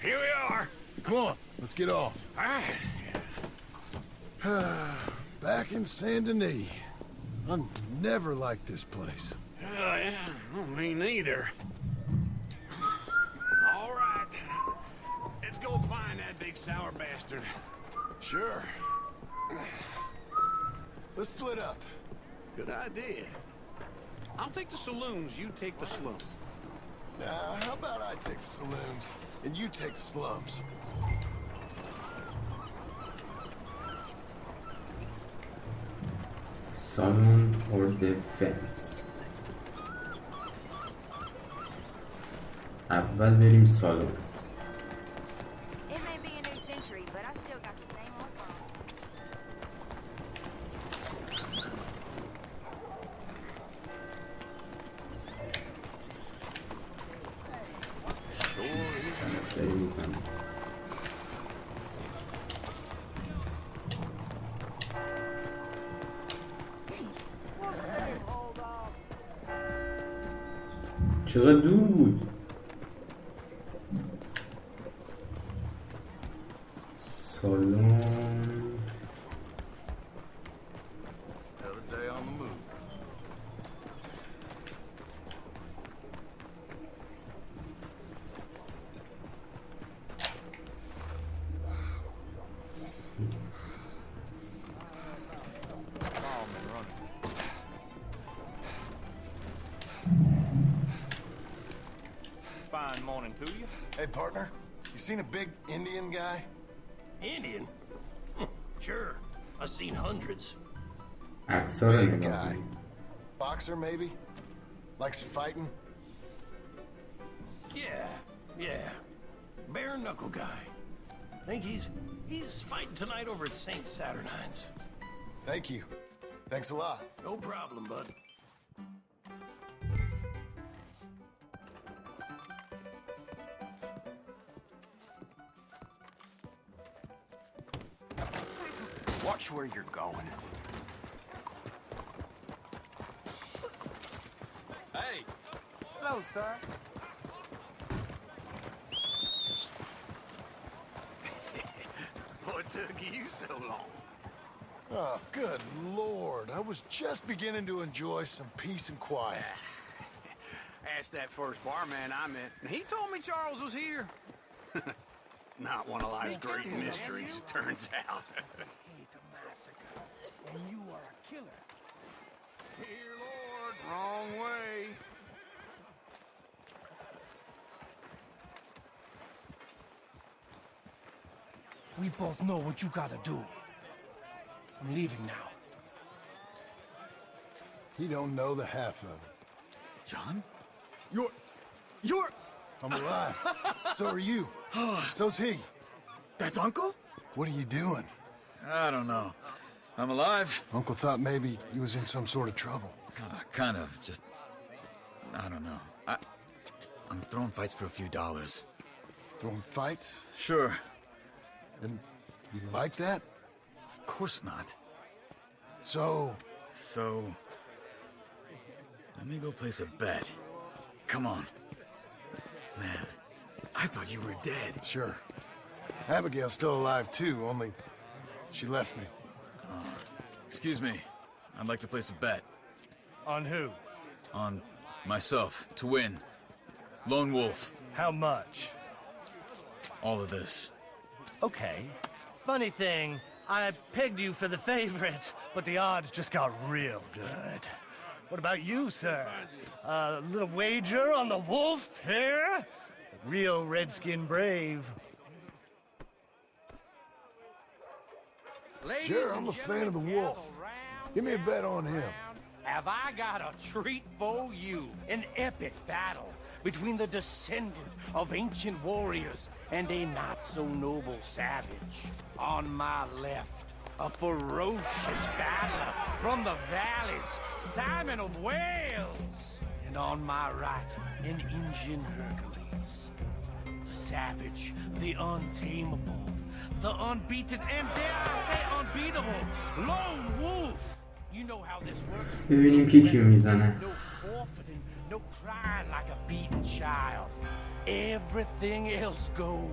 Here we are. Come on, let's get off. All right. Back in Saint Denis. I never liked this place. Yeah, well, me neither. All right. Let's go find that big sour bastard. Sure. Let's split up. Good idea. I'll take the saloons, you take the slums. Now, how about I take the saloons and you take the slums? Salon or the fence. اول بریم سالن. It may be a new century, but I still got the same old phone. بریم میکنم. چقدر دور بود. سالن. Another day on the move. Fine morning to you. Hey, partner, you seen a big Indian guy? Indian? Sure. I've seen hundreds. عکس‌ها رو Big نگاه guy. کنیم. Boxer, maybe? Likes fighting? Yeah. Bare Knuckle guy. Think he's fighting tonight over at St. Saturnine's. Thank you. Thanks a lot. No problem, bud. Watch where you're going. Hey! Hello, sir. What took you so long? Oh, good Lord. I was just beginning to enjoy some peace and quiet. Asked that first barman I met, and he told me Charles was here. Not one of life's great mysteries, turns out. And you are a killer. Dear Lord, wrong way. We both know what you gotta do. I'm leaving now. He don't know the half of it. John? You're... I'm alive. So are you. So's he. That's Uncle? What are you doing? I don't know. I'm alive. Uncle thought maybe he was in some sort of trouble. Kind of, just... I don't know. I'm throwing fights for a few dollars. Throwing fights? Sure. And you like that? Of course not. So, let me go place a bet. Come on. Man, I thought you were dead. sure. Abigail's still alive too, only she left me. Excuse me. I'd like to place a bet. On who? On myself, to win. Lone Wolf. How much? All of this. Okay. Funny thing, I pegged you for the favorite, but the odds just got real good. What about you, sir? A little wager on the wolf here? Real redskin brave. Sure, I'm a fan of the wolf. Give me a bet on him. Have I got a treat for you? An epic battle between the descendant of ancient warriors and a not-so-noble savage. On my left, a ferocious battler from the valleys, Simon of Wales. And on my right, an Indian Hercules. The savage, the untamable, the unbeaten, and dare I say unbeatable, Lone Wolf. You know how this works. ببینیم کی کیو میزنه. No forfeiting, no crying like a beaten child. everything else goes.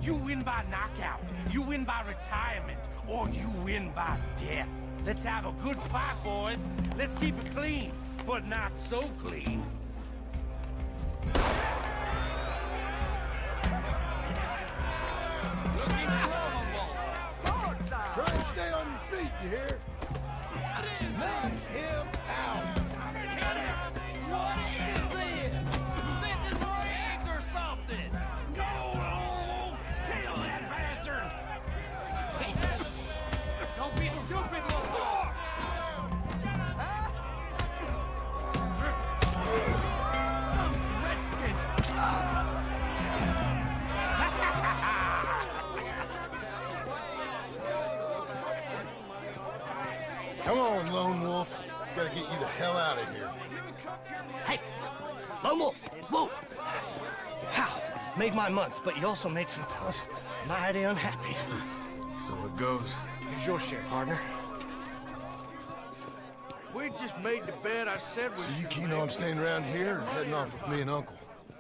You win by knockout, you win by retirement, or you win by death. Let's have a good fight, boys. Let's keep it clean, but not so clean. Looking slow, try and stay on your feet, you hear? What is Knock him out! What is this? This is rigged or something! Go, Wolf! Kill that bastard! Don't be stupid, little boy! Redskins! Come on, Lone Wolf. Gotta get you the hell out of here. Hey! Lone Wolf! Whoa! How? Made my month, but you also made some fellas mighty unhappy. So it goes. Here's your share, partner. If we just made the bed I said we So you should keen make, on staying around here or heading off with me and Uncle?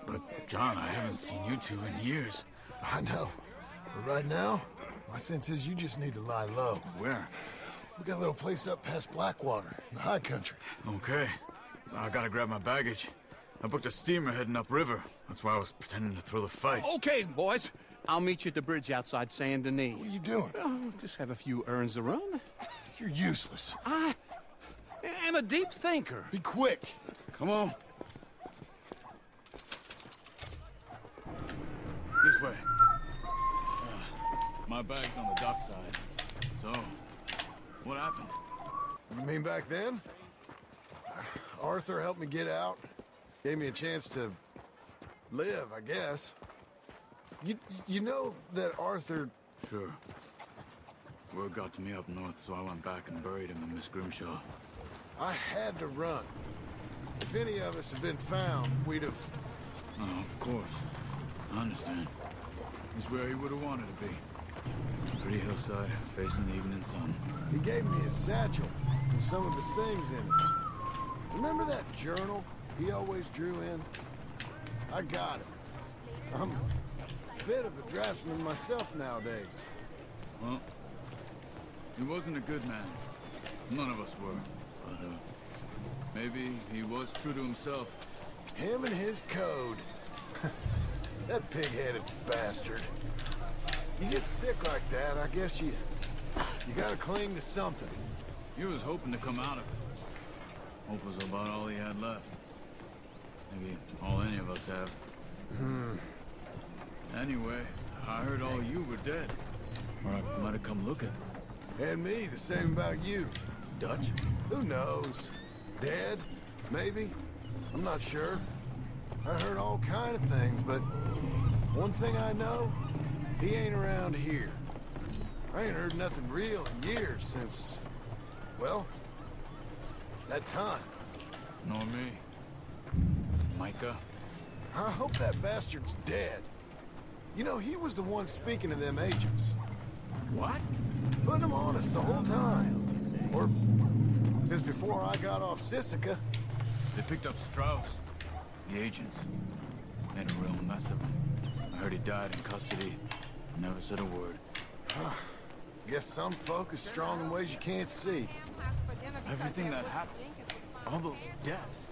But, John, I haven't seen you two in years. I know. But right now, my sense is you just need to lie low. Where? We got a little place up past Blackwater, in the high country. Okay. I gotta grab my baggage. I booked a steamer heading upriver. That's why I was pretending to throw the fight. Okay, boys. I'll meet you at the bridge outside Saint Denis. What are you doing? Oh, just have a few errands to run. You're useless. I am a deep thinker. Be quick. Come on. This way. My bag's on the dockside. So, what happened? You mean back then? Arthur helped me get out. Gave me a chance to live, I guess. You know that Arthur... Sure. Word got to me up north, so I went back and buried him in Miss Grimshaw. I had to run. If any of us had been found, we'd have... Oh, of course. I understand. He's where he would have wanted to be. Pretty hillside, facing the evening sun. He gave me his satchel and some of his things in it. Remember that journal he always drew in? I got it. I'm a bit of a draftsman myself nowadays. Well, he wasn't a good man. None of us were. But, maybe he was true to himself. Him and his code. That pig-headed bastard. You get sick like that, I guess you gotta cling to something. He was hoping to come out of it. Hope was about all he had left. Maybe all any of us have. Anyway, I heard all you were dead. Or I might have come looking. And me, the same about you. Dutch? Who knows? Dead? Maybe? I'm not sure. I heard all kind of things, but one thing I know, he ain't around here. I ain't heard nothing real in years since, well, that time. Nor me. Micah? I hope that bastard's dead. You know, he was the one speaking to them agents. What? Putting them on us the whole time. Or since before I got off Sisika. They picked up Strauss. The agents. Made a real mess of him. I heard he died in custody. Never said a word. Guess some folk is strong in ways you can't see. Everything that happened. All those deaths.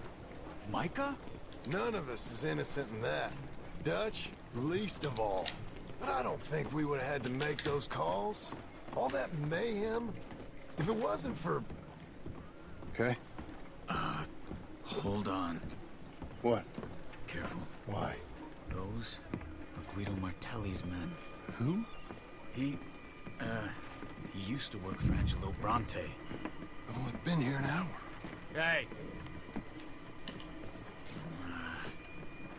Micah? None of us is innocent in that. Dutch, least of all. But I don't think we would have had to make those calls. All that mayhem. If it wasn't for... Okay. Hold on. What? Careful. Why? Those are Guido Martelli's men. Who? He used to work for Angelo Bronte. I've only been here an hour. Hey.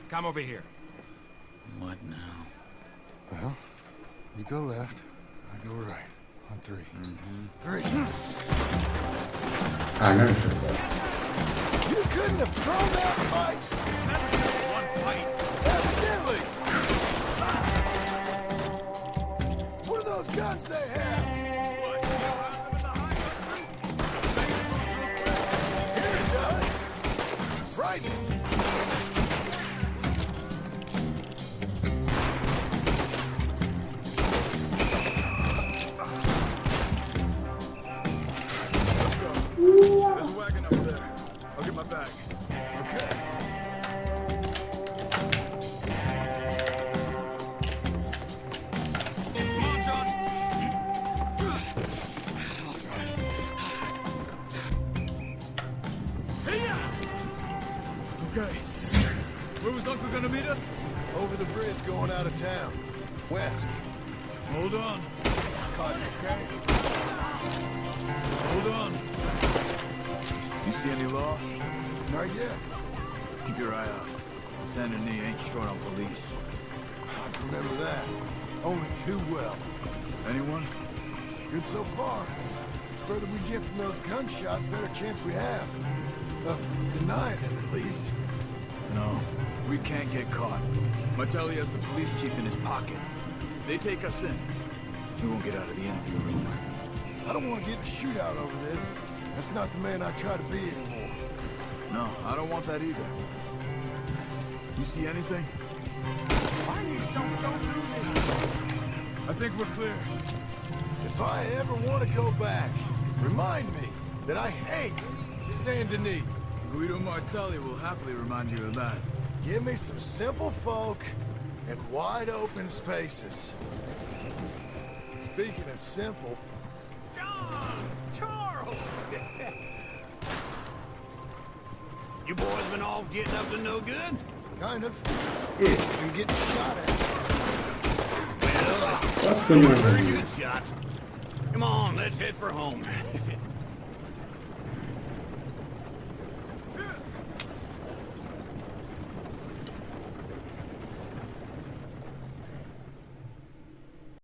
Come over here. What now? Well, you go left, I go right. On three. Three. نمیشد بس. You couldn't have thrown that fight! One fight. Evidently! What are those guns they have? Here it does! Frightening! Okay. Come on, John. Okay. Where was Uncle gonna meet us? Over the bridge going out of town. West. Hold on. Okay. Hold on. You see any law? Not yet. Keep your eye out. Saint Denis ain't short on police. I remember that. Only too well. Anyone? Good so far. Further we get from those gunshots, better chance we have. Of denying it, at least. No. We can't get caught. Martelli has the police chief in his pocket. If they take us in, we won't get out of the interview room. I don't want to get in a shootout over this. That's not the man I try to be anymore. No, I don't want that either. You see anything? Why are you so I think we're clear. If I ever want to go back, remind me that I hate Saint Denis. Guido Martelli will happily remind you of that. Give me some simple folk and wide open spaces. Speaking of simple, John! Charles! You boys been off getting up to no good? kind of. Been getting shot at. باز کنیم Very good shots. Come on, let's head for home.